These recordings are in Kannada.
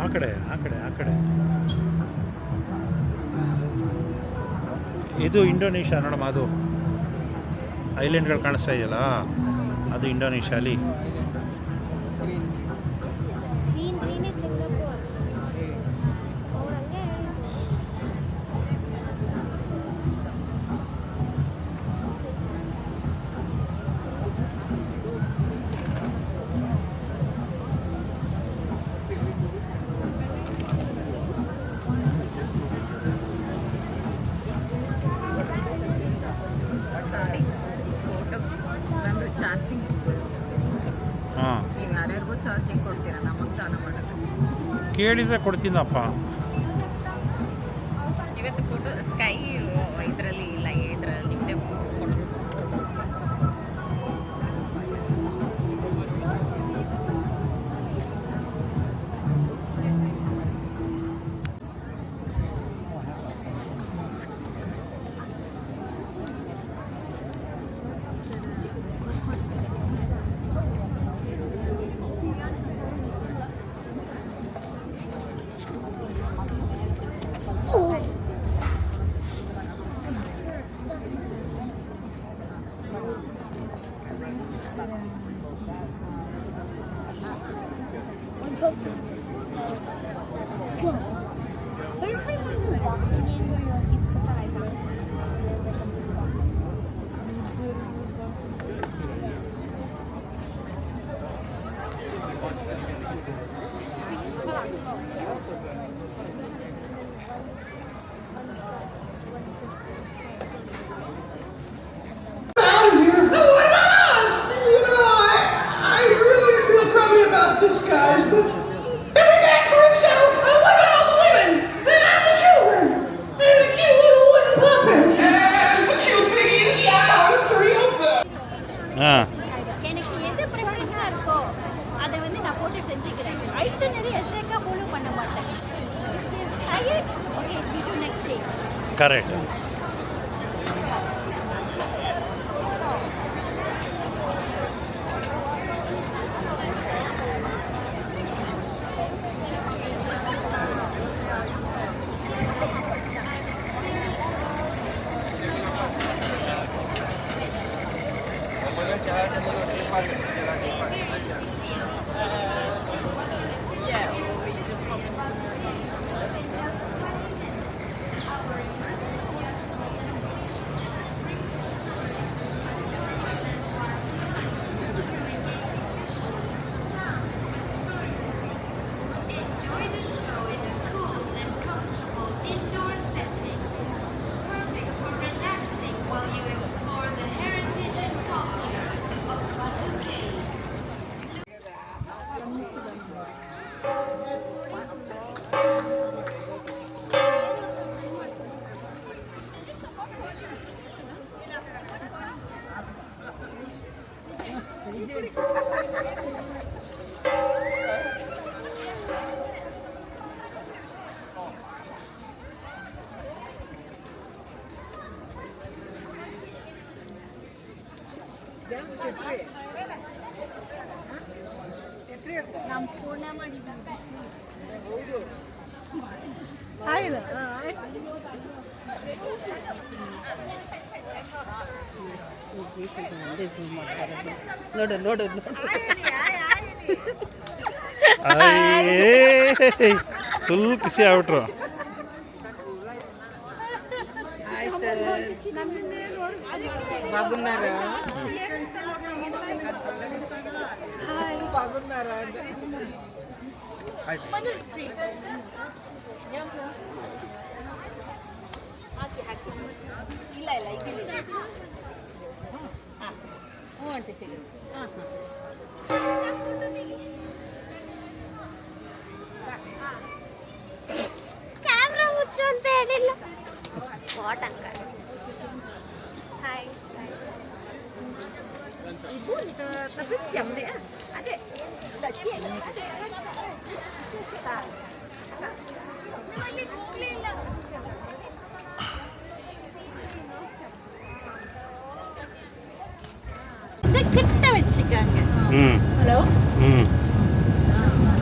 ಆ ಕಡೆ ಇದು ಇಂಡೋನೇಷ್ಯಾ ನೋಡಮ್ಮ. ಅದು ಐಲ್ಯಾಂಡ್ಗಳು ಕಾಣಿಸ್ತಾ ಇದೆಯಲ್ಲ, ಅದು ಇಂಡೋನೇಷ್ಯಾ. ಅಲ್ಲಿ ಚಾರ್ಜಿಂಗ್ ನೀವು ಯಾರ್ಯಾರಿಗೂ ಚಾರ್ಜಿಂಗ್ ಕೊಡ್ತೀರಾ, ನಮಗೆ ದಾನ ಮಾಡಲ್ಲ. ಕೇಳಿದರೆ ಕೊಡ್ತೀನಪ್ಪ. ಇವತ್ತು ಫೋಟೋ ಸ್ಕೈ ಇದರಲ್ಲಿ ಇಲ್ಲ, ಇದರಲ್ಲಿ ನಿಮ್ಮದೇ photo. This guy's, but every man for himself. What about all the women? And the children? And the cute little wooden puppets? And the cute piggies? Yeah, there's 3 of them. எனக்கு எது ப்ரிஃபரன்ஸா இருக்கோ அதை வந்து நான் போட்டு செஞ்சுக்கிறேன். ஐட்டனரி எஸ்ஏக்கா ஃபாலோ பண்ண மாட்டேன். Okay, we do next day. Correct. ನಾವು ಪೂರ್ಣ ಮಾಡಿದ್ದೀವಿ. ನೋಡು ಫುಲ್ ಖುಷಿ ಆಗ್ಬಿಟ್ರು. ಇಲ್ಲ ಇದಿಲ್ಲ. ಹ್ಞೂ ಆಂಟಿ ಸಿಗುತ್ತೆ. ಕ್ಯಾಮ್ರಾ ಮುಚ್ಚು ಅಂತ ಹೇಳಿಲ್ಲ. What uncle. Hi. Ibu tapi jam dia ada kecil. இது கிட்ட வச்சுக்காங்க. Hello.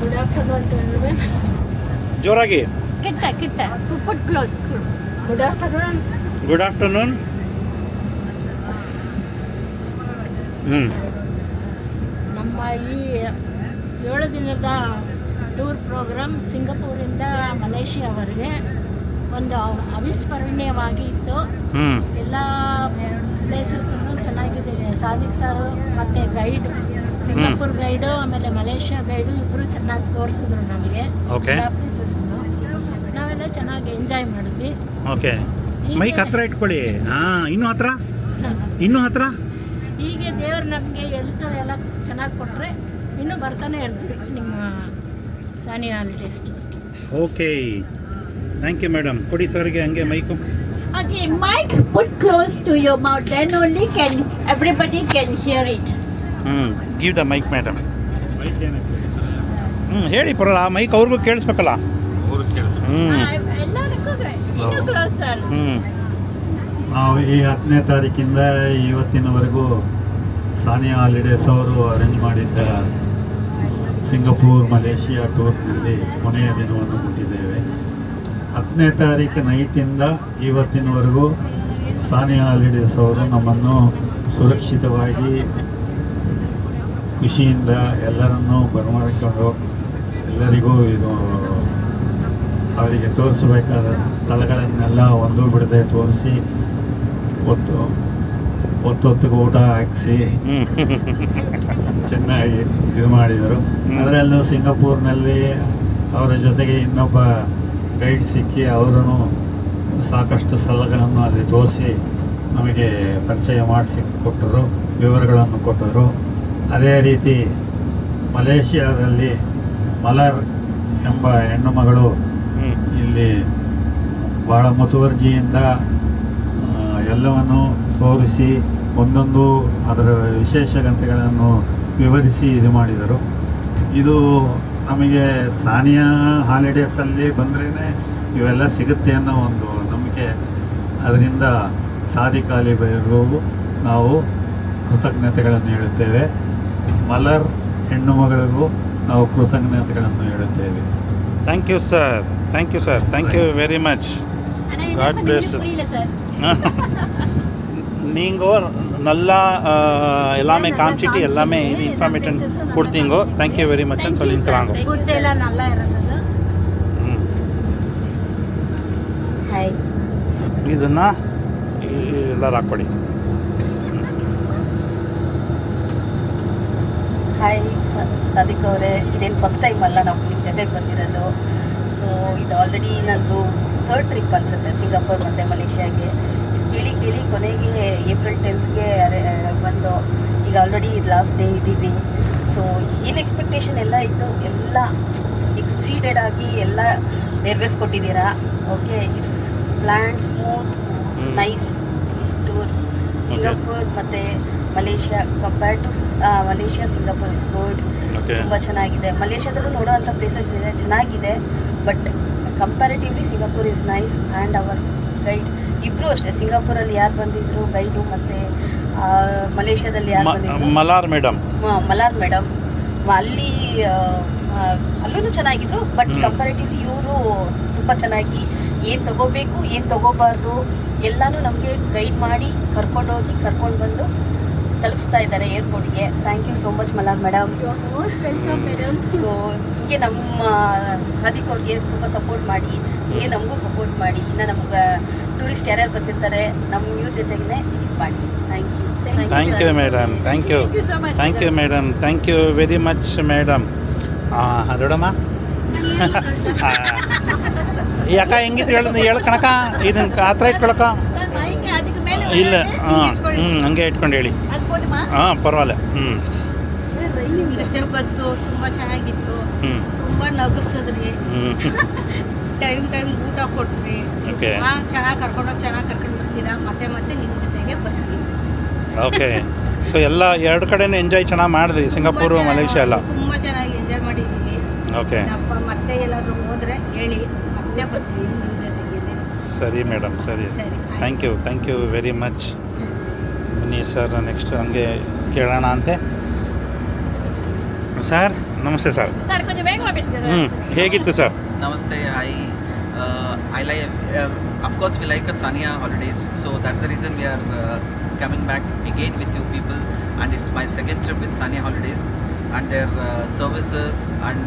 Good afternoon to everyone. ಜೋರಾಗಿ. கிட்ட to put close. Good afternoon. Good afternoon. ನಮ್ಮ ಈ 7 ದಿನದ ಟೂರ್ ಪ್ರೋಗ್ರಾಮ್ ಸಿಂಗಪೂರಿಂದ ಮಲೇಷಿಯಾವರೆಗೆ ಒಂದು ಅವಿಸ್ಮರಣೀಯವಾಗಿ ಇತ್ತು. ಎಲ್ಲ ಪ್ಲೇಸಸ್ಸನ್ನು ಚೆನ್ನಾಗಿದೆ. ಸಾದಿಕ್ ಸರ್ ಮತ್ತು ಗೈಡ್, ಸಿಂಗಪೂರ್ ಗೈಡು ಆಮೇಲೆ ಮಲೇಷಿಯಾ ಗೈಡು ಇಬ್ಬರು ಚೆನ್ನಾಗಿ ತೋರಿಸಿದ್ರು ನಮಗೆ ಪ್ಲೇಸಸ್ಸನ್ನು. ನಾವೆಲ್ಲ ಚೆನ್ನಾಗಿ ಎಂಜಾಯ್ ಮಾಡಿದ್ವಿ. ಓಕೆ, ಮೈಕ್ ಹತ್ರ ಇಟ್ಕೊಳ್ಳಿ. ಇನ್ನೂ ಹತ್ರ. ಹೀಗೆ ದೇವ್ರು ನಮಗೆ ಎಲ್ಲ ಚೆನ್ನಾಗಿ ಕೊಟ್ಟರೆ ಇನ್ನೂ ಬರ್ತಾನೆ ಇರ್ತೀವಿ ನಿಮ್ಮ Sania holidays. Okay, thank you madam. ಕೊಡಿ ಸರ್ಗೆ ಹಂಗೆ mic. Okay, mic put close to your mouth, then only everybody can hear it. Give the mic madam. ಹೇಳಿ ಪರಲ್ಲ, ಆ ಮೈಕ್ ಅವ್ರಿಗೂ ಕೇಳಿಸ್ಬೇಕಲ್ಲ. ಎಲ್ಲರಿಗೂ ಇನ್ನೂ ಕ್ಲೋಸ್ ಸರ್. ನಾವು ಈ 10ನೇ ತಾರೀಕಿಂದ ಇವತ್ತಿನವರೆಗೂ ಸಾನಿಯಾ ಹಾಲಿಡೇಸ್ ಅವರು ಅರೇಂಜ್ ಮಾಡಿದ್ದ ಸಿಂಗಪೂರ್ ಮಲೇಷಿಯಾ ಟೂರ್ನಲ್ಲಿ ಕೊನೆಯ ದಿನವನ್ನು ಮುಟ್ಟಿದ್ದೇವೆ. 10ನೇ ತಾರೀಕು ನೈಟಿಂದ ಇವತ್ತಿನವರೆಗೂ ಸಾನಿಯಾ ಹಾಲಿಡೇಸ್ ಅವರು ನಮ್ಮನ್ನು ಸುರಕ್ಷಿತವಾಗಿ ಖುಷಿಯಿಂದ ಎಲ್ಲರನ್ನೂ ಬರಮಾಡಿಕೊಂಡು ಎಲ್ಲರಿಗೂ ಇದು ಅವರಿಗೆ ತೋರಿಸಬೇಕಾದ ಸ್ಥಳಗಳನ್ನೆಲ್ಲ ಒಂದೂ ಬಿಡದೆ ತೋರಿಸಿ ಹೊತ್ತೊತ್ತಿಗೆ ಊಟ ಹಾಕಿಸಿ ಚೆನ್ನಾಗಿ ಇದು ಮಾಡಿದರು. ಅದರಲ್ಲೂ ಸಿಂಗಪೂರ್ನಲ್ಲಿ ಅವರ ಜೊತೆಗೆ ಇನ್ನೊಬ್ಬ ಗೈಡ್ ಸಿಕ್ಕಿ ಅವರೂ ಸಾಕಷ್ಟು ಸ್ಥಳಗಳನ್ನು ಅಲ್ಲಿ ತೋರಿಸಿ ನಮಗೆ ಪರಿಚಯ ಮಾಡಿಸಿ ಕೊಟ್ಟರು, ವಿವರಗಳನ್ನು ಕೊಟ್ಟರು. ಅದೇ ರೀತಿ ಮಲೇಷಿಯಾದಲ್ಲಿ ಮಲರ್ ಎಂಬ ಹೆಣ್ಣು ಮಗಳು ಇಲ್ಲಿ ಭಾಳ ಮುತುವರ್ಜಿಯಿಂದ ಎಲ್ಲವನ್ನು ತೋರಿಸಿ ಒಂದೊಂದು ಅದರ ವಿಶೇಷತೆಗಳನ್ನು ವಿವರಿಸಿ ಇದು ಮಾಡಿದರು. ಇದು ನಮಗೆ ಸಾನಿಯಾ ಹಾಲಿಡೇಸಲ್ಲಿ ಬಂದ್ರೇ ಇವೆಲ್ಲ ಸಿಗುತ್ತೆ ಅನ್ನೋ ಒಂದು ನಂಬಿಕೆ. ಅದರಿಂದ ಸಾದಿಕ್ ಹಾಲಿಡೇಸ್ಗೂ ನಾವು ಕೃತಜ್ಞತೆಗಳನ್ನು ಹೇಳುತ್ತೇವೆ. ಮಲರ್ ಹೆಣ್ಣು ಮಗಳಿಗೂ ನಾವು ಕೃತಜ್ಞತೆಗಳನ್ನು ಹೇಳುತ್ತೇವೆ. Thank you sir, thank you sir, thank you very much. God bless you. நீங்கோ நல்லா எல்லாமே காமிச்சிட்டு எல்லாமே இது இன்ஃபர்மேஷன் கொடுத்தீங்கோ. தேங்க்யூ வெரி மச்னு சொல்லியிருக்கிறாங்க. ಫುಡ್ ಎಲ್ಲ நல்லா இருந்தது. ಹಾಯ್. ಇದನ್ನು ಎಲ್ಲರೂ ಹಾಕ್ಕೊಡಿ. ಹಾಯ್ ಸಾದಿಕ್ ಅವರೇ, ಇದೇನು ಫಸ್ಟ್ ಟೈಮ್ ಅಲ್ಲ ನಾವು ನಿಮ್ಮ ಜೊತೆಗೆ ಬಂದಿರೋದು. ಸೊ ಇದು ಆಲ್ರೆಡಿ ನಂದು 3rd ಟ್ರಿಪ್ ಅನಿಸುತ್ತೆ ಸಿಂಗಾಪುರ್ ಮತ್ತು ಮಲೇಷಿಯಾಗೆ. ಕೇಳಿ ಕೊನೆಗೆ ಏಪ್ರಿಲ್ 10ಗೆ ಬಂದು ಈಗ ಆಲ್ರೆಡಿ ಇದು ಲಾಸ್ಟ್ ಡೇ ಇದ್ದೀವಿ. ಸೊ ಏನು ಎಕ್ಸ್ಪೆಕ್ಟೇಷನ್ ಎಲ್ಲ ಇತ್ತು ಎಲ್ಲ ಎಕ್ಸೀಡೆಡ್ ಆಗಿ ಎಲ್ಲ ನೆರವೇರಿಸ್ಕೊಟ್ಟಿದ್ದೀರಾ. Okay, it's plan smooth nice tour. Singapore ಮತ್ತು Malaysia compared to Malaysia Singapore is good. ತುಂಬ ಚೆನ್ನಾಗಿದೆ. ಮಲೇಷಿಯಾದಲ್ಲೂ ನೋಡೋವಂಥ ಪ್ಲೇಸಸ್ ಇದೆ, ಚೆನ್ನಾಗಿದೆ. But comparatively Singapore is nice. And our guide ಇಬ್ಬರು ಅಷ್ಟೇ, ಸಿಂಗಾಪುರಲ್ಲಿ ಯಾರು ಬಂದಿದ್ರು ಗೈಡು ಮತ್ತು ಮಲೇಷ್ಯಾದಲ್ಲಿ ಯಾರು ಬಂದಿದ್ರು? ಮಲಾರ್ ಮೇಡಮ್. ಮಲಾರ್ ಮೇಡಮ್. ಅಲ್ಲಿ ಅಲ್ಲೂ ಚೆನ್ನಾಗಿದ್ರು, ಬಟ್ ಕಂಪ್ಯಾರಿಟಿವ್ಲಿ ಇವರು ತುಂಬ ಚೆನ್ನಾಗಿ ಏನು ತಗೋಬೇಕು ಏನು ತಗೋಬಾರ್ದು ಎಲ್ಲನೂ ನಮಗೆ ಗೈಡ್ ಮಾಡಿ ಕರ್ಕೊಂಡು ಬಂದು ತಲುಪಿಸ್ತಾ ಇದ್ದಾರೆ ಏರ್ಪೋರ್ಟ್ಗೆ. Thank you so much Malar madam. Most welcome madam. So ಹೀಗೆ ನಮ್ಮ ಸಾದಿಕ್ ಅವ್ರಿಗೆ ತುಂಬ ಸಪೋರ್ಟ್ ಮಾಡಿ, ಹೀಗೆ ನಮಗೂ ಸಪೋರ್ಟ್ ಮಾಡಿ, ಇನ್ನು ನಮ್ಗೆ ಟೂರಿಸ್ಟ್ ಯಾರ್ಯಾರು ಬರ್ತಿರ್ತಾರೆ ನಮ್ಮ ನ್ಯೂಸ್ ಜೊತೆಗೇ ಇದು ಮಾಡಿ. Thank you. Thank you madam. Thank you. Thank you so much, thank you madam. Thank you very much madam. ದೊಡ್ಡಮ್ಮ ಯಾಕ ಹೆಂಗಿತ್ತು ಹೇಳು ಕಣಕ, ಇದನ್ನ ಆ ಥರ ಇಟ್ಕೊಳಕ. ಸರ್ ಮೈಕ್ ಅದಕ್ಕೆ ಮೇಲೆ ಇಲ್ಲ ಹಂಗೆ ಇಟ್ಕೊಂಡು ಹೇಳಿ. ಆಗ್ಬೋದಮ್ಮ? ಪರವಾಗಿಲ್ಲ. ನಿಮ್ಮ ಜೊತೆ ಬಂತು ತುಂಬ ಚೆನ್ನಾಗಿತ್ತು, ಹ್ಞೂ ತುಂಬ ನಗಿಸಿದ್ರಿ, ಹ್ಞೂ ಟೈಮ್ ಊಟ ಕೊಟ್ವಿ. ಓಕೆ ಚೆನ್ನಾಗಿ ಕರ್ಕೊಂಡು ಬರ್ತೀರಾ, ಮತ್ತೆ ನಿಮ್ಮ ಜೊತೆಗೆ ಬರ್ತೀವಿ. ಓಕೆ. ಸೊ ಎಲ್ಲ ಎರಡು ಕಡೆನೂ ಎಂಜಾಯ್ ಚೆನ್ನಾಗಿ ಮಾಡಿದ್ರಿ, ಸಿಂಗಾಪುರು ಮಲೇಷ್ಯಾ ಎಲ್ಲ? ತುಂಬ ಚೆನ್ನಾಗಿ ಎಂಜಾಯ್ ಮಾಡಿದ್ದೀವಿ. ಓಕೆ. ಮತ್ತೆ ಎಲ್ಲಾದ್ರೂ ಹೋದರೆ ಹೇಳಿ, ಮತ್ತೆ ಬರ್ತೀವಿ ನಿಮ್ಮ ಜೊತೆಗೆ. ಸರಿ ಮೇಡಮ್, ಸರಿ. ಸರಿ. Thank you very much. ಸರಿ. ಬನ್ನಿ ಸರ್, ನೆಕ್ಸ್ಟ್ ಹಂಗೆ ಕೇಳೋಣ ಅಂತೆ. ಸರ್ ನಮಸ್ತೆ ಸರ್. ಸರ್ ಕೊಂಚ ಬೇಗ ವಾಪಸ್ಸಿದೆ ಹ್ಞೂ ಹೇಗಿತ್ತು sir? Namaste, hi. I like, of course, we like Sania holidays, so that's the reason we are coming back again with you people. And it's my second trip with Sania holidays, and their services and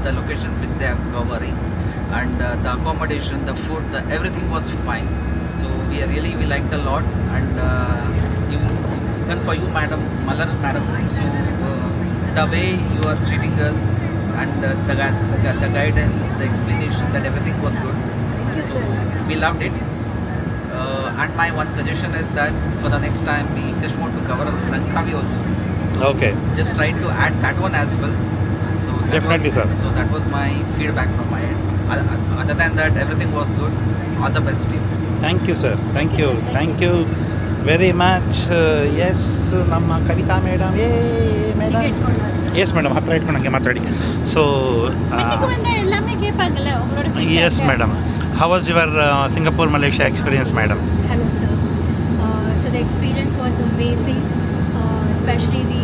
the locations which they are covering, and the accommodation, the food, everything was fine. So we liked a lot, and even for you, madam, Malar madam. So the way you are treating us, and the guidance, the explanation, that everything was good. So we loved it. And my one suggestion is that for the next time we just want to cover Langkawi also. So Okay. just try to add that one as well. So that Definitely, was, sir. So that was my feedback from my end. Other than that, everything was good. All the best, team. Thank you sir. Thank you very much. Yes ನಮ್ಮ Kavitha madam. Madam yes madam அப்புறம் ரைட் பண்ணாங்க மாத்தாடி. ஸோ எல்லாமே கேட்பாங்கல்ல உங்களோட yes madam, how was your Singapore Malaysia experience madam? Hello sir. So the experience was amazing, especially the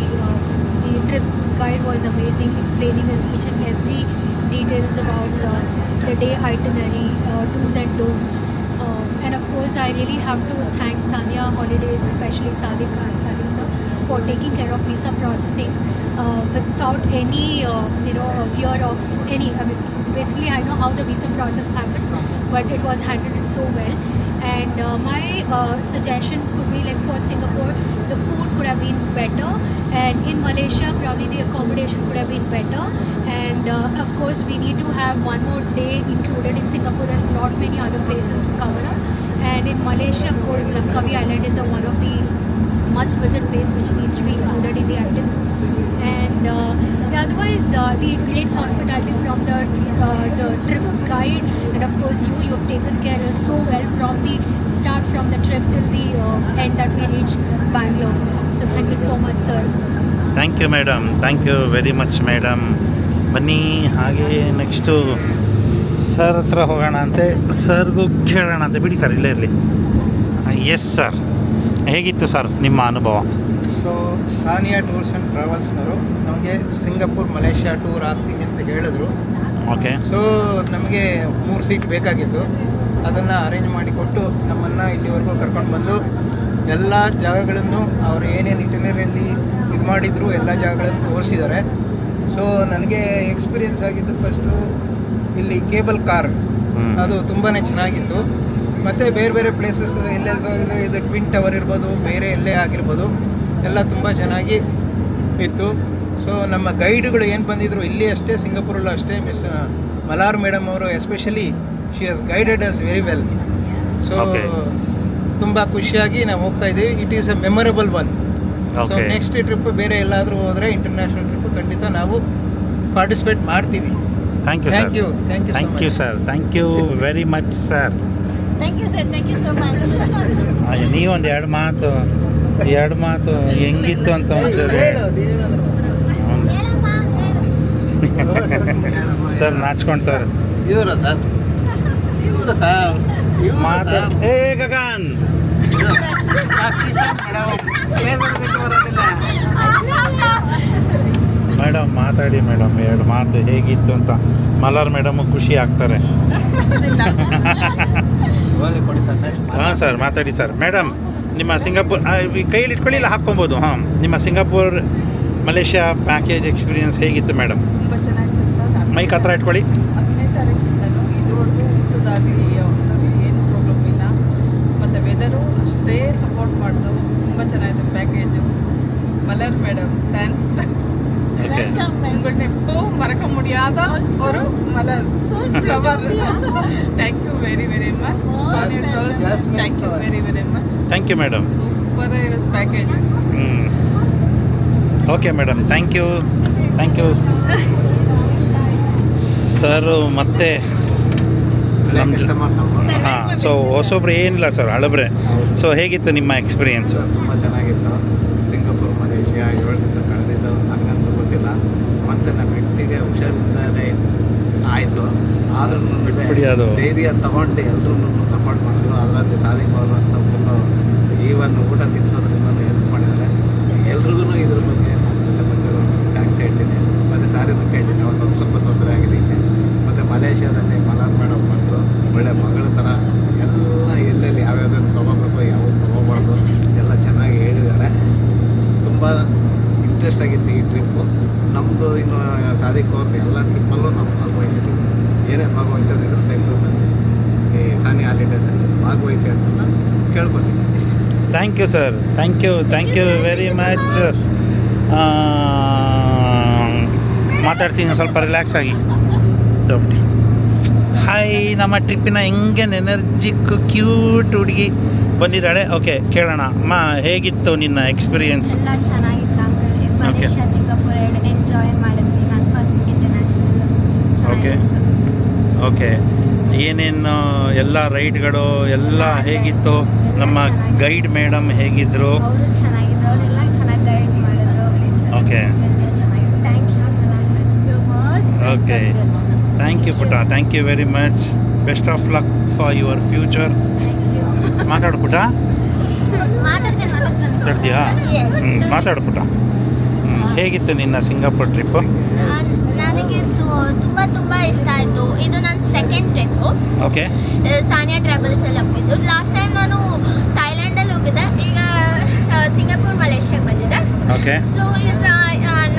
trip guide was amazing, explaining us each and every details about the day itinerary, do's and don'ts. And of course I really have to thank Sania Holidays, especially Sadiq Ali sir, for taking care of visa processing without any fear of any. I mean, basically I know how the visa process happens, but it was handled so well. And my suggestion could be like for Singapore, the food could have been better, and in Malaysia probably the accommodation could have been better. And of course we need to have one more day included. In Singapore there are not many other places to cover up, and in Malaysia of course Langkawi Island is one of the must visit place which needs to be included in the itinerary. And otherwise the great hospitality from the trip guide, and of course you have taken care of us so well from the start, from the trip till the end that we reached Bangalore. So thank you so much sir. Thank you madam. Thank you very much madam. ಬನ್ನಿ ಹಾಗೆ ನೆಕ್ಸ್ಟು ಸರ್ ಹತ್ರ ಹೋಗೋಣ ಅಂತೆ, ಸರ್ಗೂ ಕೇಳೋಣ ಅಂತೆ. ಬಿಡಿ ಸರ್ ಇಲ್ಲೇ ಇರಲಿ. ಎಸ್ ಸರ್, ಹೇಗಿತ್ತು ಸರ್ ನಿಮ್ಮ ಅನುಭವ? ಸೊ ಸಾನಿಯಾ ಟೂರ್ಸ್ ಆ್ಯಂಡ್ ಟ್ರಾವೆಲ್ಸ್ನವರು ನಮಗೆ ಸಿಂಗಾಪುರ್ ಮಲೇಷ್ಯಾ ಟೂರ್ ಆಗ್ತೀವಿ ಅಂತ ಹೇಳಿದ್ರು. ಓಕೆ. ಸೊ ನಮಗೆ 3 ಸೀಟ್ ಬೇಕಾಗಿತ್ತು. ಅದನ್ನು ಅರೇಂಜ್ ಮಾಡಿಕೊಟ್ಟು ನಮ್ಮನ್ನು ಇಲ್ಲಿವರೆಗೂ ಕರ್ಕೊಂಡು ಬಂದು ಎಲ್ಲ ಜಾಗಗಳನ್ನು ಅವರು ಏನೇನು ಇಟಿನರಿಯಲ್ಲಿ ಇದು ಮಾಡಿದ್ರು ಎಲ್ಲ ಜಾಗಗಳನ್ನು ತೋರಿಸಿದ್ದಾರೆ. ಸೊ ನನಗೆ ಎಕ್ಸ್ಪೀರಿಯೆನ್ಸ್ ಆಗಿದ್ದು ಫಸ್ಟು ಇಲ್ಲಿ ಕೇಬಲ್ ಕಾರ್, ಅದು ತುಂಬಾ ಚೆನ್ನಾಗಿತ್ತು. ಮತ್ತು ಬೇರೆ ಬೇರೆ ಪ್ಲೇಸಸ್ ಎಲ್ಲೆಲ್ಲಿ ಇದು ಟ್ವಿನ್ ಟವರ್ ಇರ್ಬೋದು, ಬೇರೆ ಎಲ್ಲೇ ಆಗಿರ್ಬೋದು, ಎಲ್ಲ ತುಂಬ ಚೆನ್ನಾಗಿ ಇತ್ತು. ಸೊ ನಮ್ಮ ಗೈಡ್ಗಳು ಏನು ಬಂದಿದ್ರು ಇಲ್ಲಿ ಅಷ್ಟೇ, ಸಿಂಗಾಪುರಲ್ಲೂ ಅಷ್ಟೇ, ಮಿಸ್ ಮಲಾರ್ ಮೇಡಮ್ ಅವರು especially she has guided us very well. So ತುಂಬ ಖುಷಿಯಾಗಿ ನಾವು ಹೋಗ್ತಾ ಇದ್ದೀವಿ. It is a memorable one. So next trip ಬೇರೆ ಎಲ್ಲಾದರೂ ಹೋದರೆ ಇಂಟರ್ನ್ಯಾಷನಲ್ ಟ್ರಿಪ್ ಖಂಡಿತ ನಾವು ಪಾರ್ಟಿಸಿಪೇಟ್ ಮಾಡ್ತೀವಿ. Thank you thank you thank you sir. Thank you very much sir. Thank you sir. Thank you so much. ನೀವೊಂದು ಎರಡು ಮಾತು ಹೆಂಗಿತ್ತು ಅಂತ ಒಂದ್ಸರಿ ಸರ್ ನಾಚ್ಕೊಳ್ತಾರೆ. ಇವರು ಸರ್ ಮಾತು. ಏ ಗಗನ್ ಮೇಡಮ್ ಮಾತಾಡಿ ಮೇಡಮ್, ಎರಡು ಮಾತು ಹೇಗಿತ್ತು ಅಂತ. ಮಲಾರ್ ಮೇಡಮ್ ಖುಷಿ ಆಗ್ತಾರೆ. ಹಾಂ ಸರ್, ಮಾತಾಡಿ ಸರ್. ಮೇಡಮ್, ನಿಮ್ಮ ಸಿಂಗಾಪುರ್ ಕೈಯಲ್ಲಿ ಇಟ್ಕೊಳ್ಳಿ, ಇಲ್ಲ ಹಾಕ್ಕೊಬೋದು. ಹಾಂ, ನಿಮ್ಮ ಸಿಂಗಾಪುರ್ ಮಲೇಷ್ಯಾ ಪ್ಯಾಕೇಜ್ ಎಕ್ಸ್ಪೀರಿಯನ್ಸ್ ಹೇಗಿತ್ತು ಮೇಡಮ್? ತುಂಬ ಚೆನ್ನಾಗಿತ್ತು ಸರ್. ಮೈಕ್ ಹತ್ರ ಇಟ್ಕೊಳ್ಳಿ. 10ನೇ ತಾರೀಕಿಂದಲೂ ಇದುವರೆಗೂ ಊಟದಾಗಲಿ ಏನು ಪ್ರಾಬ್ಲಮ್ ಇಲ್ಲ. ಮತ್ತು ವೆದರು ಅಷ್ಟೇ ಸಪೋರ್ಟ್ ಮಾಡಿದ್ರು. ತುಂಬ ಚೆನ್ನಾಗಿತ್ತು ಪ್ಯಾಕೇಜು. Malar madam thanks. ಉங்கள்கிட்ட மறக்க முடியாத ஒரு மலர் flower. Thank you very very much. Sania travels thank you very very much. Thank you madam. Super ಇರೋದು package. Okay madam, thank you. Thank you sir. ಮತ್ತೆ ಹಾಂ, ಸೊ ಹೊಸೊಬ್ರು ಏನಿಲ್ಲ ಸರ್, ಹಳಬ್ರೆ. ಸೊ ಹೇಗಿತ್ತು ನಿಮ್ಮ ಎಕ್ಸ್ಪೀರಿಯನ್ಸು? ತುಂಬ ಚೆನ್ನಾಗಿತ್ತು. ಸಿಂಗಾಪುರ್ ಮಲೇಷ್ಯಾ 7 ದಿವಸ ಕಳೆದಿದ್ದು ನನಗಂತೂ ಗೊತ್ತಿಲ್ಲ. ಮತ್ತು ನಮ್ಮ ಹೆಂಡತಿಗೆ ಹುಷಾರಿಲ್ಲದೆ ಆಯಿತು. ಆದ್ರೂ ಅದು ಧೈರ್ಯ ತಗೊಂಡು ಎಲ್ಲರೂ ಸಪೋರ್ಟ್ ಮಾಡಿದ್ರು. ಅದರಲ್ಲಿ ಸಾದಿಕ್ ಅವರು ಅಂತ ಫುಲ್ಲು ಈವನ್ ಊಟ ತಿನ್ಸೋದ್ರಿಂದ ಹೆಲ್ಪ್ ಮಾಡಿದ್ದಾರೆ. ಎಲ್ರಿಗೂ ಇದ್ರ ಬಗ್ಗೆ ನನ್ನ ಜೊತೆ ಬಂದಿರೋ ಥ್ಯಾಂಕ್ಸ್ ಹೇಳ್ತೀನಿ. ಮತ್ತು ಸಾರಿನೂ ಕೇಳ್ತೀನಿ, ಅವತ್ತೊಂದು ಸ್ವಲ್ಪ ತೊಂದರೆ ಆಗಿದೆ ಹಿಂಗೆ. ಮತ್ತು ಮಲೇಷ್ಯಾದಲ್ಲಿ ಮಲಾರ್ ಮೇಡಮ್ ಬಂದರು, ಒಳ್ಳೆ ಮಗಳ ಥರ ಎಲ್ಲ ಎಲ್ಲೆಲ್ಲಿ ಯಾವ್ಯಾವ್ದನ್ನು ತೊಗೋಬೇಕು, ಯಾವ್ದು ತೊಗೋಬಾರ್ದು ಎಲ್ಲ ಚೆನ್ನಾಗಿ ಹೇಳಿದ್ದಾರೆ. ತುಂಬ ಇಂಟ್ರೆಸ್ಟ್ ಆಗಿತ್ತು ಈ ಟ್ರಿಪ್ಪು ನಮ್ಮದು. ಇನ್ನು ಸಾದಿಕ್ ಅವ್ರದ್ದು ಎಲ್ಲ ಟ್ರಿಪ್ಪಲ್ಲೂ ನಾವು ಭಾಗವಹಿಸಿದ್ದೀವಿ. ಏನೇನು ಭಾಗವಹಿಸೋದಿದ್ರೆ ಬೆಂಗಳೂರಿನಲ್ಲಿ ಈ ಸಾನಿ ಹಾಲಿಡೇಸಲ್ಲಿ ಭಾಗವಹಿಸಿ ಅಂತ ಕೇಳ್ಕೊತೀನಿ. Thank you sir, thank you very much. ಮಾತಾಡ್ತೀನಿ ಸ್ವಲ್ಪ ರಿಲ್ಯಾಕ್ಸ್ ಆಗಿ. ಹಾಯ್, ನಮ್ಮ ಟ್ರಿಪ್ಪಿನ ಹೆಂಗೇನು ಎನರ್ಜಿಕ್ ಕ್ಯೂಟ್ ಹುಡುಗಿ ಬಂದಿದ್ದಾಳೆ. ಓಕೆ, ಕೇಳೋಣ ಅಮ್ಮ, ಹೇಗಿತ್ತು ನಿನ್ನ ಎಕ್ಸ್ಪೀರಿಯನ್ಸ್? ಎಲ್ಲ ಚೆನ್ನಾಗಿತ್ತು ಅಂಕಲ್. ಮಲೇಷ್ಯಾ ಸಿಂಗಾಪುರ್ ಎರಡು ಎಂಜಾಯ್ ಮಾಡಿದ್ವಿ. ನಾನು ಫಸ್ಟ್ ಇಂಟರ್ನ್ಯಾಷನಲ್. ಓಕೆ, ಏನೇನು ಎಲ್ಲ ರೈಡ್ಗಳು ಎಲ್ಲ ಹೇಗಿತ್ತು? ನಮ್ಮ ಗೈಡ್ ಮೇಡಮ್ ಹೇಗಿದ್ರು? ಅವರು ಚೆನ್ನಾಗಿದ್ರು, ಅವರೆಲ್ಲ ಚೆನ್ನಾಗಿ ಗೈಡ್ ಮಾಡಿದ್ರು. ಓಕೆ, ಚೆನ್ನಾಗಿತ್ತು. Thank you. Okay, thank you ಪುಟ, thank you very much. Best of luck for your future. ಮಾತಾಡು ಪುಟ. ಮಾತಾಡ್ತೀಯಾ? ಮಾತಾಡು ಪುಟ. ಹೇಗಿತ್ತು ನಿನ್ನ ಸಿಂಗಾಪುರ್ ಟ್ರಿಪ್ಪು? ನನಗೆ ತುಂಬ ಇಷ್ಟ ಆಯಿತು. ಇದು ನನ್ನ ಸೆಕೆಂಡ್ ಟ್ರಿಪ್ಪು. ಓಕೆ, ಸಾನಿಯಾ ಟ್ರಾವೆಲ್ಸಲ್ಲಿ ಹೋಗಿದ್ದು. ಲಾಸ್ಟ್ ಟೈಮ್ ನಾನು ಥೈಲ್ಯಾಂಡಲ್ಲಿ ಹೋಗಿದ್ದೆ, ಈಗ ಸಿಂಗಾಪುರ್ ಮಲೇಷ್ಯಾಗೆ ಬಂದಿದ್ದೆ. ಓಕೆ, ಸೊ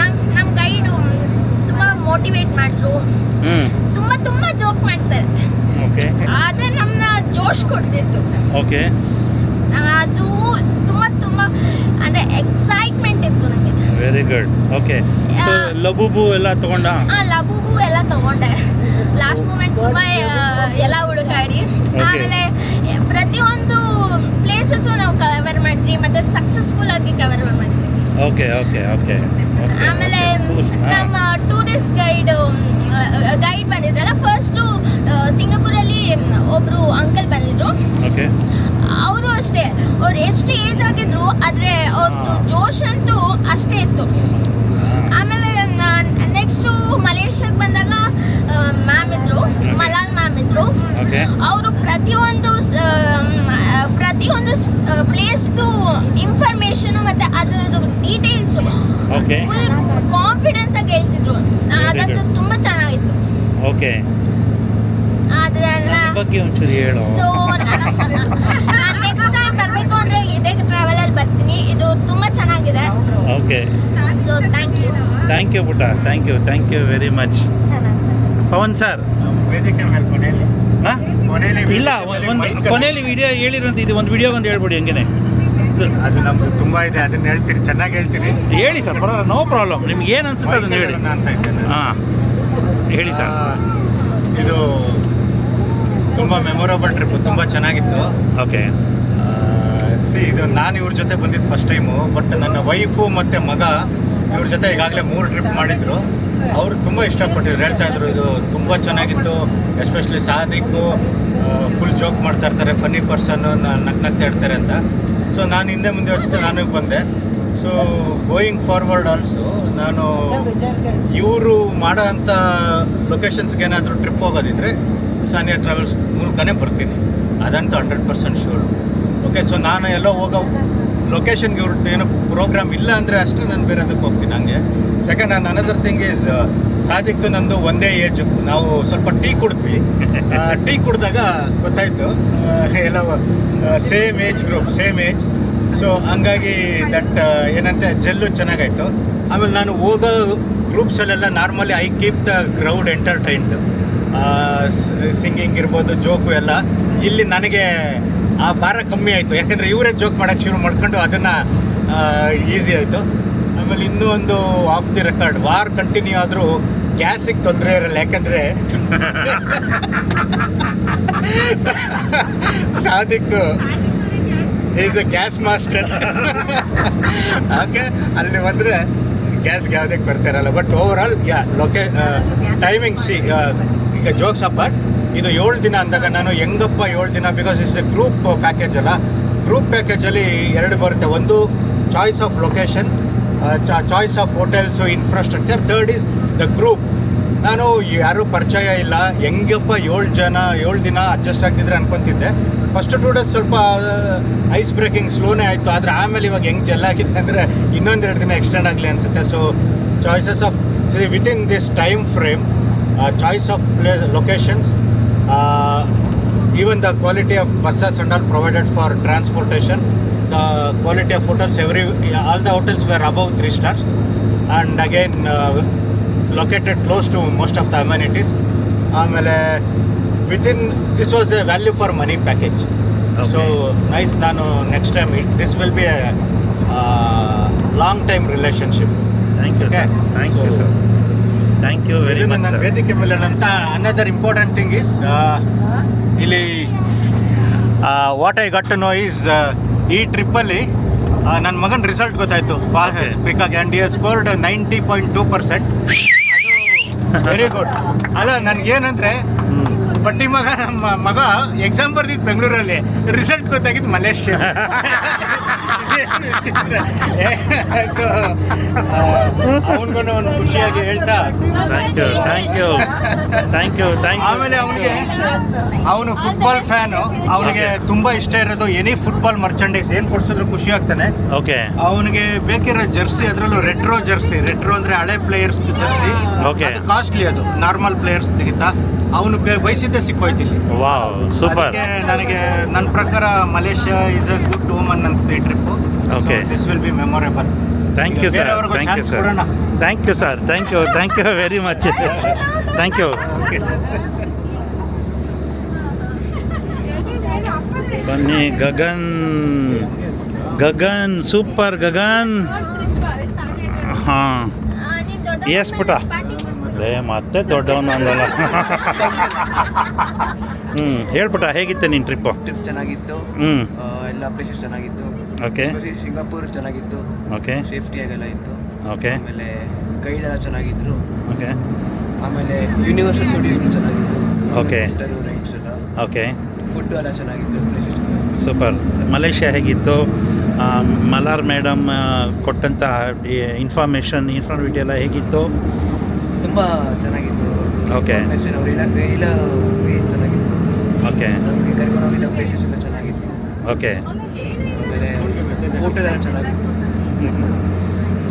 ನಮ್ಮ ಗೈಡು ತುಂಬ ಮೋಟಿವೇಟ್ ಮಾಡಿದ್ರು. ತುಂಬ ಜೋಕ್ ಮಾಡ್ತಾರೆ. ಓಕೆ, ಅದೇ ನಮ್ಮನ್ನ ಜೋಶ್ ಕೊಡ್ತಿತ್ತು. ಓಕೆ, ಅದು ತುಂಬ ಅಂದರೆ ಎಕ್ಸೈಟ್ಮೆಂಟ್ ಇತ್ತು ನನಗೆ. Very good. ಓಕೆ, ಸೊ ಲಬೂಬು ಎಲ್ಲ ತೊಗೊಂಡ? ಲಬೂಬು ಎಲ್ಲ ತೊಗೊಂಡೆ. ಲಾಸ್ಟ್ ಮೂಮೆಂಟ್ ತುಂಬ ಎಲ್ಲ ಹುಡುಕಾಡಿ. ಆಮೇಲೆ ಪ್ರತಿಯೊಂದು ಪ್ಲೇಸಸ್ಸು ನಾವು ಕವರ್ ಮಾಡಿದ್ವಿ, ಮತ್ತು ಸಕ್ಸಸ್ಫುಲ್ ಆಗಿ ಕವರ್ ಮಾಡಿದ್ವಿ. Okay okay okay. ಆಮೇಲೆ ನಮ್ಮ ಟೂರಿಸ್ಟ್ ಗೈಡ್ ಬಂದಿದ್ರಲ್ಲ, ಫಸ್ಟು ಸಿಂಗಾಪುರಲ್ಲಿ ಒಬ್ಬರು ಅಂಕಲ್ ಬಂದಿದ್ರು. ಓಕೆ, ಅವರು ಅಷ್ಟೇ, ಅವ್ರು ಎಷ್ಟು ಏಜ್ ಆಗಿದ್ರು, ಆದರೆ ಅವ್ರದ್ದು ಜೋಶ್ ಅಂತೂ ಅಷ್ಟೇ ಇತ್ತು. ಆಮೇಲೆ ನೆಕ್ಸ್ಟು ಮಲೇಷ್ಯಾಗೆ ಬಂದಾಗ ಮ್ಯಾಮ್ ಇದ್ರು, ಮಲಾಲ್ ಮ್ಯಾಮ್ ಇದ್ರು. ಅವರು ಪ್ರತಿಯೊಂದು ಪ್ಲೇಸ್ದು ಇನ್ಫಾರ್ಮೇಷನು ಮತ್ತು ಅದ್ರದ್ದು ಡೀಟೇಲ್ಸು ಫುಲ್ ಕಾನ್ಫಿಡೆನ್ಸ್ ಆಗಿ ಹೇಳ್ತಿದ್ರು. ಅದಂತೂ ತುಂಬ ಚೆನ್ನಾಗಿತ್ತು. ಓಕೆ, ಸೊ ನಾನು ನೆಕ್ಸ್ಟ್ ಟೈಮ್ ಬರಬೇಕು ಅಂದರೆ ಇದೇ ಟ್ರಾವೆಲಲ್ಲಿ ಬರ್ತೀನಿ. ಇದು ತುಂಬ ಚೆನ್ನಾಗಿದೆ. ಓಕೆ, ಸೊ ಥ್ಯಾಂಕ್ ಯು ಪುಟ, thank you very much. Pavan sir, ವೇದಿಕೆ ಮೇಲೆ ಕೊನೆಯಲ್ಲಿ ಇಲ್ಲ ಒಂದು ಕೊನೆಯಲ್ಲಿ ವಿಡಿಯೋ ಹೇಳಿರಂತ, ಇದು ಒಂದು ವಿಡಿಯೋ ಒಂದು ಹೇಳ್ಬಿಡಿ ಹಂಗೇನೆ. ಅದು ನಮ್ದು ತುಂಬ ಇದೆ, ಅದನ್ನ ಹೇಳ್ತೀರಿ, ಚೆನ್ನಾಗಿ ಹೇಳ್ತೀರಿ. ಹೇಳಿ ಸರ್, ಪರವಾಗಿಲ್ಲ, ನೋ ಪ್ರಾಬ್ಲಮ್. ನಿಮ್ಗೆ ಏನು ಅನ್ಸುತ್ತೆ ಅದನ್ನು ಹೇಳಿ. ಅಂತ ಇದ್ದೇನೆ. ಹಾಂ, ಹೇಳಿ ಸರ್. ಇದು ತುಂಬ ಮೆಮೊರಬಲ್ ಟ್ರಿಪ್, ತುಂಬ ಚೆನ್ನಾಗಿತ್ತು. ಓಕೆ, ಇದು ನಾನು ಇವ್ರ ಜೊತೆ ಬಂದಿದ್ದು ಫಸ್ಟ್ ಟೈಮು. ಬಟ್ ನನ್ನ ವೈಫು ಮತ್ತು ಮಗ ಇವ್ರ ಜೊತೆ ಈಗಾಗಲೇ 3 ಟ್ರಿಪ್ ಮಾಡಿದ್ರು. ಅವರು ತುಂಬ ಇಷ್ಟಪಟ್ಟಿದ್ರು, ಹೇಳ್ತಾಯಿದ್ರು ಇದು ತುಂಬ ಚೆನ್ನಾಗಿತ್ತು. ಎಸ್ಪೆಷಲಿ ಸಾದಿಕ್ಕು ಫುಲ್ ಜೋಕ್ ಮಾಡ್ತಾ ಇರ್ತಾರೆ, ಫನ್ನಿ ಪರ್ಸನ್ನು, ನಗ್ನಗ್ತಾ ಇರ್ತಾರೆ ಅಂತ. ಸೊ ನಾನು ಹಿಂದೆ ಮುಂದೆ ವರ್ಷ ನಾನು ಬಂದೆ. ಸೊ ಗೋಯಿಂಗ್ ಫಾರ್ವರ್ಡ್ ಆಲ್ಸೋ ನಾನು ಇವರು ಮಾಡೋ ಅಂಥ ಲೊಕೇಶನ್ಸ್ಗೆ ಏನಾದರೂ ಟ್ರಿಪ್ ಹೋಗೋದಿದ್ರೆ ಸಾನಿಯಾ ಟ್ರಾವೆಲ್ಸ್ ಮೂಲಕನೇ ಬರ್ತೀನಿ, ಅದಂತೂ 100% ಶೂರ್. ಓಕೆ, ಸೊ ನಾನು ಎಲ್ಲೋ ಹೋಗೋ ಲೊಕೇಶನ್ಗೆ ಇವ್ರದ್ದು ಏನೋ ಪ್ರೋಗ್ರಾಮ್ ಇಲ್ಲ ಅಂದರೆ ಅಷ್ಟೇ ನಾನು ಬೇರೆದಕ್ಕೆ ಹೋಗ್ತೀನಿ ಹಂಗೆ. Second and another thing is ಸಾದಿಕ್ತು ನಂದು ಒಂದೇ ಏಜು. ನಾವು ಸ್ವಲ್ಪ ಟೀ ಕುಡಿದ್ವಿ. ಟೀ ಕುಡಿದಾಗ ಗೊತ್ತಾಯಿತು ಎಲ್ಲ same age group, same age. So ಹಂಗಾಗಿ ದಟ್ ಏನಂತೆ ಜೆಲ್ಲು ಚೆನ್ನಾಗಾಯಿತು. ಆಮೇಲೆ ನಾನು ಹೋಗೋ ಗ್ರೂಪ್ಸಲ್ಲೆಲ್ಲ normally I keep the crowd entertained, singing ಇರ್ಬೋದು, ಜೋಕು ಎಲ್ಲ. ಇಲ್ಲಿ ನನಗೆ ಆ ಭಾರ ಕಮ್ಮಿ ಆಯಿತು, ಯಾಕಂದರೆ ಇವರೇ ಜೋಕ್ ಮಾಡೋಕ್ಕೆ ಶುರು ಮಾಡ್ಕೊಂಡು ಅದನ್ನು ಈಸಿ ಆಯಿತು. ಆಮೇಲೆ ಇನ್ನೂ ಒಂದು of the record, war continue ಆದರೂ ಗ್ಯಾಸಿಗೆ ತೊಂದರೆ ಇರಲ್ಲ, ಯಾಕಂದರೆ Sadiq is A gas master. Okay, ಅಲ್ಲಿ ಬಂದರೆ ಗ್ಯಾಸ್ಗೆ ಯಾವುದಕ್ಕೆ ಬರ್ತಾರಲ್ಲ. ಬಟ್ ಓವರ್ ಆಲ್ ಟೈಮಿಂಗ್ ಈಗ ಜೋಕ್ಸ್ ಅಪಾರ್ಟ್, ಇದು 7 ದಿನ ಅಂದಾಗ ನಾನು ಹೆಂಗಪ್ಪ 7 ದಿನ, because it's A group package ಅಲ್ಲ. ಗ್ರೂಪ್ ಪ್ಯಾಕೇಜಲ್ಲಿ 2 ಬರುತ್ತೆ. ಒಂದು choice of location, choice of hotels, infrastructure. Third is the group. ನಾನು ಯಾರೂ ಪರಿಚಯ ಇಲ್ಲ, ಹೆಂಗಪ್ಪ 7 ದಿನ ಅಡ್ಜಸ್ಟ್ ಆಗ್ತಿದ್ರೆ ಅನ್ಕೊತಿದ್ದೆ. ಫಸ್ಟ್ 2 ಡೇಸ್ ಸ್ವಲ್ಪ ಐಸ್ ಬ್ರೇಕಿಂಗ್ ಸ್ಲೋನೇ ಆಯಿತು, ಆದರೆ ಆಮೇಲೆ ಇವಾಗ ಹೆಂಗೆ ಜೆಲ್ಲಾಗಿದೆ ಅಂದರೆ ಇನ್ನೊಂದು 2 ದಿನ ಎಕ್ಸ್ಟೆಂಡ್ ಆಗಲಿ ಅನಿಸುತ್ತೆ. So choices of within this time frame, choice of locations, even the quality of buses and all provided for transportation, the quality of hotels, all the hotels were above 3 stars, and again located close to most of the amenities. Amele within this was a value for money package. Okay. So nice. Nanu next time this will be a long time relationship. Thank you, okay? Sir. Thank you, sir. Thank you very much. ನನ್ನ ವೇದಿಕೆ ಮೇಲೆ ಅಂತ ಅನದರ್ ಇಂಪಾರ್ಟೆಂಟ್ ಥಿಂಗ್ ಈಸ್ ಇಲ್ಲಿ what I got to know is ಈ ಟ್ರಿಪ್ಪಲ್ಲಿ ನನ್ನ ಮಗನ ರಿಸಲ್ಟ್ ಗೊತ್ತಾಯಿತು ಕ್ವಿಕ್ಕಾಗಿ, and he scored 90.2%. Very good. ಅಲ್ಲ, ನನಗೇನಂದರೆ ಬಡ್ಡಿ ನಮ್ಮ ಮಗ ಎಕ್ಸಾಮ್ ಬರ್ದಿದ್ದು ಬೆಂಗಳೂರಲ್ಲಿ, ರಿಸಲ್ಟ್ ಗೊತ್ತಾಗಿದ್ದು ಮಲೇಷ್ಯಾ. ಸೊ ಅವನಿಗೂ ಒಂದು ಖುಷಿಯಾಗಿ ಹೇಳ್ತಾ ಥ್ಯಾಂಕ್ ಯು. ಆಮೇಲೆ ಅವನು ಫುಟ್ಬಾಲ್ ಫ್ಯಾನು, ಅವನಿಗೆ ತುಂಬ ಇಷ್ಟ ಇರೋದು ಎನಿ ಫುಟ್ಬಾಲ್ ಮರ್ಚಂಡೈಸ್ ಏನು ಕೊಡ್ಸಿದ್ರು ಖುಷಿ ಆಗ್ತಾನೆ. ಓಕೆ, ಅವನಿಗೆ ಬೇಕಿರೋ ಜರ್ಸಿ, ಅದರಲ್ಲೂ ರೆಟ್ರೋ ಅಂದರೆ ಹಳೆ ಪ್ಲೇಯರ್ಸ್ ಜರ್ಸಿ. ಓಕೆ, ಅದು ಕಾಸ್ಟ್ಲಿ, ಅದು ನಾರ್ಮಲ್ ಪ್ಲೇಯರ್ಸ್ ತೆಗಿತಾ ಅವನು ಬಯಸಿದ್ದೆ ಸಿಕ್ಕೋಯ್ತಿಲ್ಲಿ. Wow, super. ನನಗೆ ನನ್ನ ಪ್ರಕಾರ Malaysia is a good woman ಅನ್ಸುತ್ತೆ ಈ ಟ್ರಿಪ್ಪು. Okay, this will be memorable. Thank you sir. Thank you sir. Thank you very much. Thank you. ಬನ್ನಿ ಗಗನ್ ಸೂಪರ್ ಗಗನ್. ಹಾಂ, ಎಸ್ ಪುಟ ಮತ್ತೆ ದೊಡ್ಡವನು ಅಂದಲ್ಲ. ಹೇಳ್ಬಿಟ್ಟ, ಹೇಗಿತ್ತು ನಿನ್ನ ಟ್ರಿಪ್ಪು? ಟ್ರಿಪ್ ಚೆನ್ನಾಗಿತ್ತು. ಎಲ್ಲ ಪ್ಲೇಸಸ್ ಚೆನ್ನಾಗಿತ್ತು. ಓಕೆ, ಸಿಂಗಾಪುರ್ ಚೆನ್ನಾಗಿತ್ತು. ಓಕೆ, ಸೇಫ್ಟಿಯಾಗೆಲ್ಲ ಇತ್ತು. ಓಕೆ, ಆಮೇಲೆ ಗೈಡ್ ಎಲ್ಲ ಚೆನ್ನಾಗಿದ್ರು. ಓಕೆ, ಆಮೇಲೆ ಯೂನಿವರ್ಸಲ್ ಸ್ಟುಡಿಯೋ ಚೆನ್ನಾಗಿತ್ತು. ಓಕೆ, ರೈಡ್ಸ್ ಎಲ್ಲ. ಓಕೆ, ಫುಡ್ ಎಲ್ಲ ಚೆನ್ನಾಗಿತ್ತು. Places super. ಮಲೇಷ್ಯಾ ಹೇಗಿತ್ತು? ಮಲಾರ್ ಮೇಡಮ್ ಕೊಟ್ಟಂಥ ಇನ್ಫಾರ್ಮೇಟಿವ್ ಎಲ್ಲ ಹೇಗಿತ್ತು? ತುಂಬ ಚೆನ್ನಾಗಿತ್ತು. ಓಕೆ, ಅವ್ರು ಇಲ್ಲ ಚೆನ್ನಾಗಿತ್ತು. ಓಕೆ, ನಮಗೆ ಕರ್ಕೊಂಡು ಹೋಗಿದ್ದ ಪ್ಲೇಸಸ್ ಎಲ್ಲ ಚೆನ್ನಾಗಿತ್ತು. ಓಕೆ, ಆಮೇಲೆ ಹೋಟೆಲ್ ಎಲ್ಲ ಚೆನ್ನಾಗಿತ್ತು.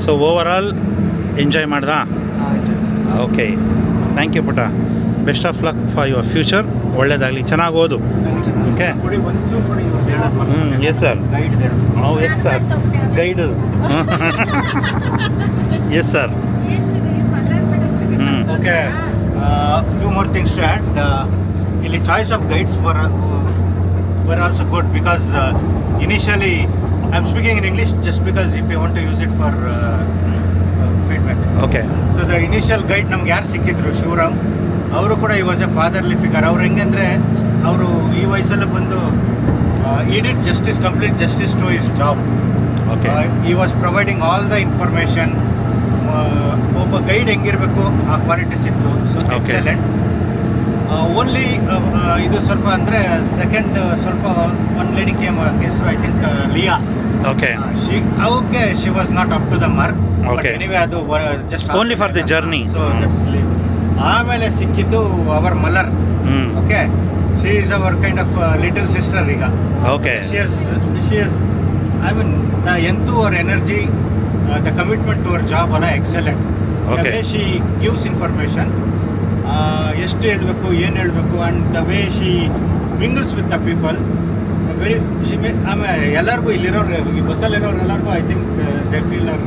ಸೊ ಓವರ್ ಆಲ್ ಎಂಜಾಯ್ ಮಾಡ್ದಾ? ಓಕೆ, ಥ್ಯಾಂಕ್ ಯು ಪುಟ. Best of luck for your future. ಒಳ್ಳೇದಾಗಲಿ, ಚೆನ್ನಾಗಿ ಓದು. Okay, yes sir. Yes sir, guide. Yes sir. Okay, few more things to add. ಇಲ್ಲಿ choice of guides were also good, because initially I'm speaking in English just because if you want to use it for feedback. Okay. So the initial guide ನಮ್ಗೆ ಯಾರು ಸಿಕ್ಕಿದ್ರು, ಶಿವರಾಮ್. ಅವರು ಕೂಡ ಈ ವಾಸ್ ಎ ಫಾದರ್ಲಿ ಫಿಗರ್. ಅವ್ರು ಹೆಂಗಂದರೆ, ಅವರು ಈ ವಯಸ್ಸಲ್ಲೂ ಬಂದು he did complete justice to his job. Okay. He was providing all the information. ಒಬ್ಬ ಗೈಡ್ ಹೆಂಗಿರಬೇಕು ಆ ಕ್ವಾಲಿಟೀಸ್ ಇತ್ತು. So excellent. ಓನ್ಲಿ ಇದು ಸ್ವಲ್ಪ ಅಂದರೆ ಸೆಕೆಂಡ್ ಸ್ವಲ್ಪ ಒನ್ ಲೇಡಿ ಕೇಮ್ ಹೆಸರು, I think Leah. Okay, she was not up to the mark. Okay. Anyway ಅದು just only for the journey. So that's ಆಮೇಲೆ ಆಮೇಲೆ ಸಿಕ್ಕಿದ್ದು our Malar. Okay, she is our kind of little sister ಈಗ. Okay. She is, I mean, the enthu or energy, the commitment to her job all excellent. Okay. The way she gives information, ಎಷ್ಟು ಹೇಳಬೇಕು, ಏನು ಹೇಳಬೇಕು, and the way she mingles with the people very ಆಮೇಲೆ ಎಲ್ಲರಿಗೂ ಇಲ್ಲಿರೋರು, ಈ ಬಸ್ಸಲ್ಲಿರೋರು ಎಲ್ಲರಿಗೂ I think they feel are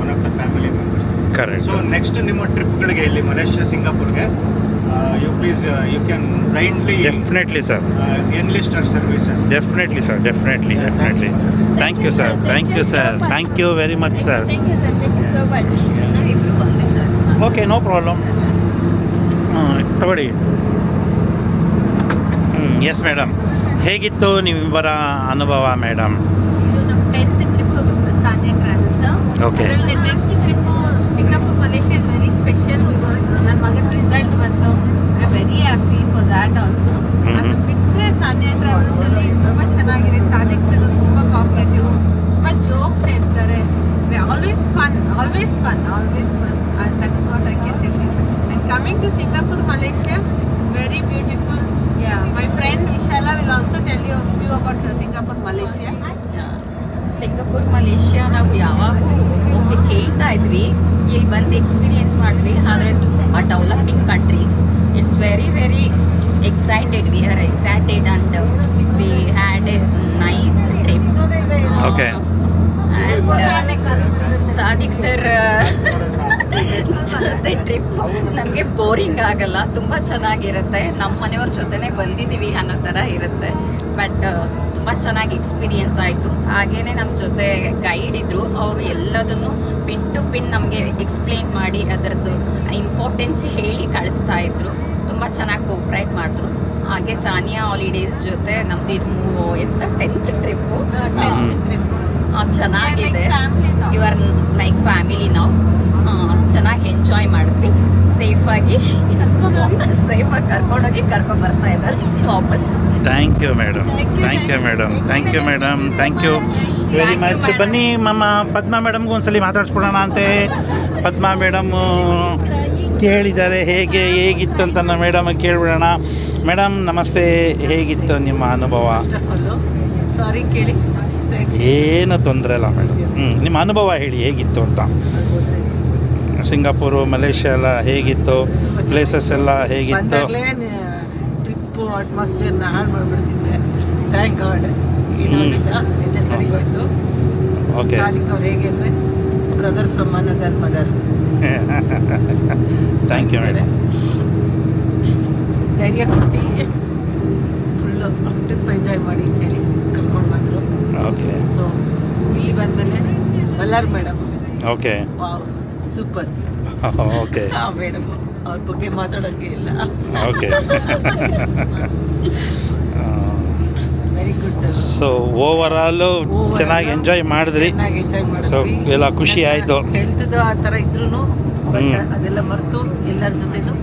one of the family members. Correct. So next ನಿಮ್ಮ ಟ್ರಿಪ್ಗಳಿಗೆ ಇಲ್ಲಿ ಮಲೇಷ್ಯಾ, ಸಿಂಗಾಪುರ್ಗೆ you please you can blindly definitely sir, enlist our services. Definitely sir, definitely. Thank you sir, thank you sir, thank you very much sir. Thank you sir, thank you so much. ನಾವಿಬ್ರು ಒಂದೇ ಸರ್. Okay, no problem. ತಗೊಳ್ಳಿ. ಎಸ್ ಮೇಡಮ್, ಹೇಗಿತ್ತು ನಿಮ್ಮಿಬ್ಬರ ಅನುಭವ ಮೇಡಮ್? ಇದು ನಮ್ಮ 10th trip with Sania travels. Okay. ಅದರಲ್ಲಿ 10th trip Singapore Malaysia is very special because ನನ್ನ ಮಗನ ರಿಸಲ್ಟ್ ಬಂತು. I am very happy for that also. ಅದು ಬಿಟ್ಟರೆ ಸಾನಿಯಾ ಟ್ರಾವೆಲ್ಸಲ್ಲಿ ತುಂಬ ಚೆನ್ನಾಗಿದೆ. ಸಾನಿಕ್ ಸರ್ ತುಂಬ ಕೋಆಪರೇಟಿವ್, ತುಂಬ ಜೋಕ್ಸ್ ಹೇಳ್ತಾರೆ. Always fun, always fun, always fun. That is what I can tell you. And coming to Singapore Malaysia, very beautiful. Yeah, my friend Vishala will also tell you a few about Singapore, Malaysia. Singapore Malaysia ನಾವು ಯಾವಾಗೂ ಓಕೆ ಕೇಳ್ತಾ ಇದ್ವಿ, ಇಲ್ಲಿ ಬಂದು ಎಕ್ಸ್ಪೀರಿಯನ್ಸ್ ಮಾಡಿದ್ವಿ. ಆದರೆ ತುಂಬ developing countries. It's very very excited. We are excited and we had A nice trip. Okay. Sadiq sir ಜೊತೆ ಟ್ರಿಪ್ ನಮಗೆ ಬೋರಿಂಗ್ ಆಗಲ್ಲ, ತುಂಬ ಚೆನ್ನಾಗಿರುತ್ತೆ. ನಮ್ಮ ಮನೆಯವ್ರ ಜೊತೆನೇ ಬಂದಿದ್ದೀವಿ ಅನ್ನೋ ಥರ ಇರುತ್ತೆ. ಬಟ್ ತುಂಬ ಚೆನ್ನಾಗಿ ಎಕ್ಸ್ಪೀರಿಯನ್ಸ್ ಆಯಿತು. ಹಾಗೆಯೇ ನಮ್ಮ ಜೊತೆ ಗೈಡ್ ಇದ್ದರು, ಅವರು ಎಲ್ಲದನ್ನು ಪಿನ್ ಟು ಪಿನ್ ನಮಗೆ ಎಕ್ಸ್ಪ್ಲೇನ್ ಮಾಡಿ ಅದರದ್ದು ಇಂಪಾರ್ಟೆನ್ಸ್ ಹೇಳಿ ಕಳಿಸ್ತಾ ಇದ್ರು. ತುಂಬ ಚೆನ್ನಾಗಿ ಕೋಪ್ರೇಟ್ ಮಾಡಿದ್ರು. ಹಾಗೆ ಸಾನಿಯಾ ಹಾಲಿಡೇಸ್ ಜೊತೆ ನಮ್ದು ಇದು 10th ಟ್ರಿಪ್ಪು ಚೆನ್ನಾಗಿದೆ. ಯು ಆರ್ ಲೈಕ್ ಫ್ಯಾಮಿಲಿ ನಾವು. ಚೆನ್ನಾಗಿ ಎಂಜಾಯ್ ಮಾಡಿದ್ವಿ. ಸೇಫಾಗಿ ಕರ್ಕೊಂಡೋಗಿ ಕರ್ಕೊಂಡು ಬರ್ತಾ ಇದ್ದಾರೆ ವಾಪಸ್. Thank you madam, thank you madam, thank you madam, thank you very much. ಬನ್ನಿ ಪದ್ಮಾ ಮೇಡಮ್ಗೂ ಒಂದ್ಸಲಿ ಮಾತಾಡ್ಸ್ಬಿಡೋಣ ಅಂತೆ. ಪದ್ಮಾ ಮೇಡಮ್ಮು ಕೇಳಿದ್ದಾರೆ ಹೇಗಿತ್ತು ಅಂತ ಮೇಡಮ್ ಕೇಳಿಬಿಡೋಣ. ಮೇಡಮ್ ನಮಸ್ತೆ, ಹೇಗಿತ್ತು ನಿಮ್ಮ ಅನುಭವ? ಸಾರಿ ಕೇಳಿ. ಏನು ತೊಂದರೆ ಇಲ್ಲ ಮೇಡಮ್. ನಿಮ್ಮ ಅನುಭವ ಹೇಳಿ ಹೇಗಿತ್ತು ಅಂತ. ಸಿಂಗಾಪುರು, ಮಲೇಷ್ಯಾ ಎಲ್ಲ ಹೇಗಿತ್ತು? ಪ್ಲೇಸಸ್ ಎಲ್ಲ ಹೇಗಿತ್ತು? ಟ್ರಿಪ್ಪು ಅಟ್ಮಾಸ್ಫಿಯರ್ನ ಹಾಳು ಮಾಡಿಬಿಡ್ತಿದ್ದೆ. ಥ್ಯಾಂಕ್ ಗಾಡ್ ಏನಾಗಿಲ್ಲ, ನಿನ್ನೆ ಸರಿ ಹೋಯ್ತು. ಓಕೆ. ಸಾದಿಕ್ ಅವ್ರು ಹೇಗೆ ಅಂದರೆ brother from another mother. Thank you madam. ಧೈರ್ಯ ಕೊಟ್ಟು ಫುಲ್ಲು ಟ್ರಿಪ್ ಎಂಜಾಯ್ ಮಾಡಿ ಅಂತೇಳಿ ಕರ್ಕೊಂಡು ಬಂದರು. ಓಕೆ. ಸೊ ಇಲ್ಲಿ ಬಂದಮೇಲೆ Mallar madam, okay, wow super. Okay. Madam ಅವ್ರ ಬಗ್ಗೆ ಮಾತಾಡೋಂಗೆ ಇಲ್ಲ. Okay. Very good. So overall ಚೆನ್ನಾಗಿ ಎಂಜಾಯ್ ಮಾಡಿದ್ರಿ. ಚೆನ್ನಾಗಿ ಎಂಜಾಯ್ ಸೊ ಮಾಡಿದ್ವಿ. ಎಲ್ಲ ಖುಷಿ ಆಯಿತು. ಹೆಲ್ತ್ದು ಆ ಥರ ಇದ್ರೂ ಬಟ್ ಅದೆಲ್ಲ ಮರೆತು ಎಲ್ಲರ ಜೊತೆನೂ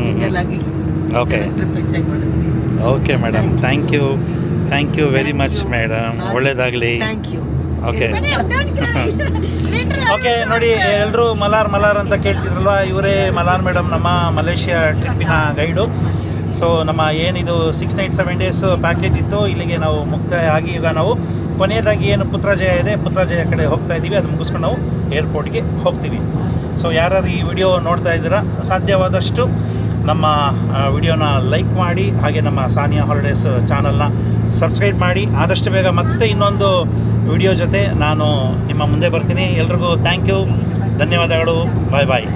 ಮಿಂಗಲ್ ಆಗಿ ಓಕೆ. ಟ್ರಿಪ್ ಎಂಜಾಯ್ ಮಾಡಿದ್ವಿ. Okay madam, thank you very much madam. ಒಳ್ಳೆಯದಾಗಲಿ. Thank you. ಓಕೆ. ಓಕೆ, ನೋಡಿ ಎಲ್ಲರೂ ಮಲಾರ್ ಅಂತ ಕೇಳ್ತಿದ್ರಲ್ವ, ಇವರೇ ಮಲಾರ್ ಮೇಡಮ್, ನಮ್ಮ ಮಲೇಷ್ಯಾ ಟ್ರಿಪ್ಪಿನ ಗೈಡು. ಸೊ ನಮ್ಮ ಏನಿದು 6 nights 7 days ಪ್ಯಾಕೇಜ್ ಇತ್ತು, ಇಲ್ಲಿಗೆ ನಾವು ಮುಕ್ತಾಯ ಆಗಿ ಈಗ ನಾವು ಕೊನೆಯದಾಗಿ ಏನು ಪುತ್ರಜಯ ಇದೆ, ಪುತ್ರಜಯ ಕಡೆ ಹೋಗ್ತಾ ಇದ್ದೀವಿ. ಅದು ಮುಗಿಸ್ಕೊಂಡು ನಾವು ಏರ್ಪೋರ್ಟ್ಗೆ ಹೋಗ್ತೀವಿ. ಸೊ ಯಾರು ಈ ವಿಡಿಯೋ ನೋಡ್ತಾ ಇದ್ದೀರಾ, ಸಾಧ್ಯವಾದಷ್ಟು ನಮ್ಮ ವಿಡಿಯೋನ ಲೈಕ್ ಮಾಡಿ, ಹಾಗೆ ನಮ್ಮ ಸಾನಿಯಾ ಹಾಲಿಡೇಸ್ ಚಾನಲ್ನ ಸಬ್ಸ್ಕ್ರೈಬ್ ಮಾಡಿ. ಆದಷ್ಟು ಬೇಗ ಮತ್ತೆ ಇನ್ನೊಂದು ವಿಡಿಯೋ ಜೊತೆ ನಾನು ನಿಮ್ಮ ಮುಂದೆ ಬರ್ತೀನಿ. ಎಲ್ರಿಗೂ ಥ್ಯಾಂಕ್ ಯು, ಧನ್ಯವಾದಗಳು. ಬಾಯ್ ಬಾಯ್.